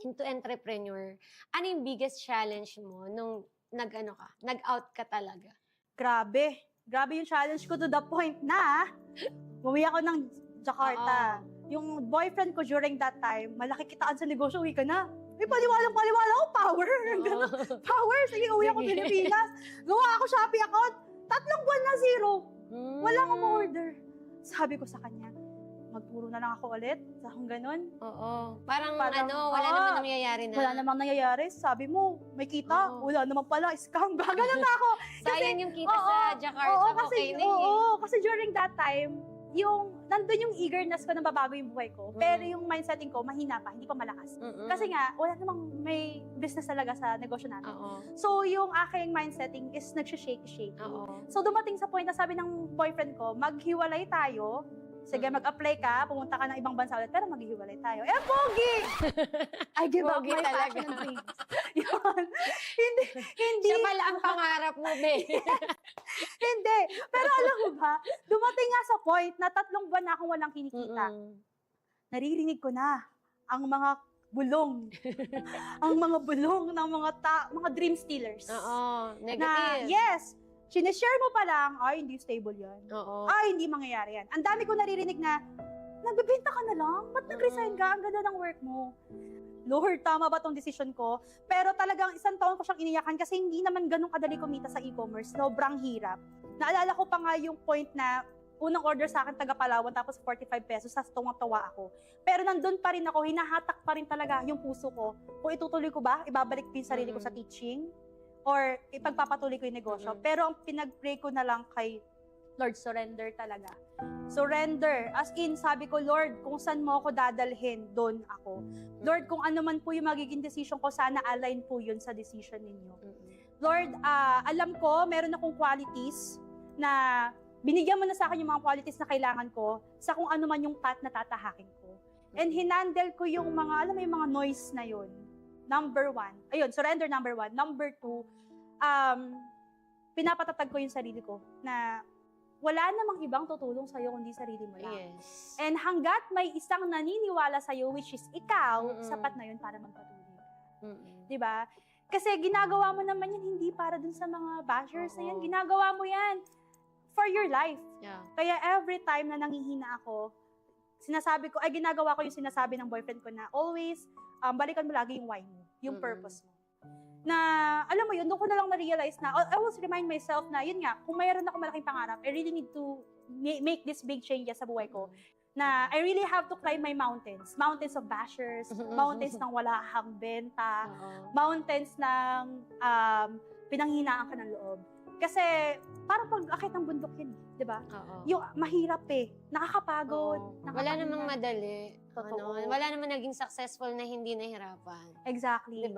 into entrepreneur, ano yung biggest challenge mo nung nag-out ka talaga? Grabe. Grabe yung challenge ko to the point na umuwi ako ng Jakarta. Yung boyfriend ko during that time, malaki kitaan sa negosyo, uwi ka na. May paliwalang-paliwala ako, power. Ganun. Power, sige, uwi ako Pilipinas. Gawa ako Shopee account. 3 buwan na zero. Wala akong order. Sabi ko sa kanya, magturo na lang ako ulit. Sa akong ganun. Oo. Parang wala naman nangyayari na. Wala namang nangyayari. Sabi mo, may kita. Wala naman pala, scam. Ganun na ako. Sayang yung kita sa Jakarta. Kasi during that time, nandun yung eagerness ko na babago yung buhay ko. Pero yung mindsetting ko, mahina pa, hindi pa malakas. Kasi nga, wala namang may business talaga sa negosyo namin. So, yung aking mindsetting is nagsishake-shake. So, dumating sa point na sabi ng boyfriend ko, maghiwalay tayo. Sige, mag-apply ka, pumunta ka ng ibang bansa ulit, pero maghihiwalay tayo. Eh, pogi! I give up my passion and dreams. Yun. Hindi. Siya pala ang pangarap mo, be. Hindi. Pero alam mo ba, dumating nga sa point na 3 buwan na akong walang kinikita. Naririnig ko na ang mga bulong. Ang mga bulong ng mga dream stealers. Negative. Na, yes, sinishare mo pa lang, ay, hindi stable yan. Ay, hindi mangyayari yan. Ang dami ko naririnig na, nagbebenta ka na lang? Ba't nag-resign ka? Ang ganda ng work mo. Lord, tama ba tong decision ko? Pero talagang 1 taon ko siyang iniyakan kasi hindi naman ganun kadali kumita sa e-commerce. Sobrang hirap. Naalala ko pa nga yung point na unang order sa akin, taga Palawan, tapos 45 pesos, sa tuwang-tawa ako. Pero nandun pa rin ako, hinahatak pa rin talaga yung puso ko. Kung itutuloy ko ba, ibabalik ko yung sarili ko sa teaching, or ipagpapatuloy ko yung negosyo. Pero ang pinag-pray ko na lang kay Lord, surrender talaga. Surrender. As in, sabi ko, Lord, kung saan mo ako dadalhin, doon ako. Lord, kung ano man po yung magiging decision ko, sana align po yun sa decision ninyo. Lord, alam ko, meron akong qualities na binigyan mo na sa akin yung mga qualities na kailangan ko sa kung ano man yung path na tatahakin ko. And hinandle ko yung mga, alam mo yung mga noise na yun. Number 1, ayun, surrender number 1. Number 2, pinapatatag ko yung sarili ko na wala namang ibang tutulong sa'yo kundi sarili mo lang. Yes. And hanggat may isang naniniwala sa'yo, which is ikaw, sapat na yun para magpatuloy ka. Diba? Kasi ginagawa mo naman yan, hindi para dun sa mga bashers na yan. Ginagawa mo yan for your life. Kaya every time na nangihina ako, sinasabi ko, ginagawa ko yung sinasabi ng boyfriend ko na always, balikan mo lagi yung why mo, yung purpose mo. Na, alam mo yun, doon ko na lang na-realize na, I always remind myself na, yun nga, kung mayroon ako malaking pangarap, I really need to make this big changes sa buhay ko. Na, I really have to climb my mountains. Mountains of bashers, mountains ng wala kang benta, mountains ng pinanghinaan ka ng loob. Kasi, parang pag-akit ng bundok yun, di ba? Yung mahirap nakakapagod. Wala namang madali. Wala namang naging successful na hindi nahirapan. Exactly. Diba?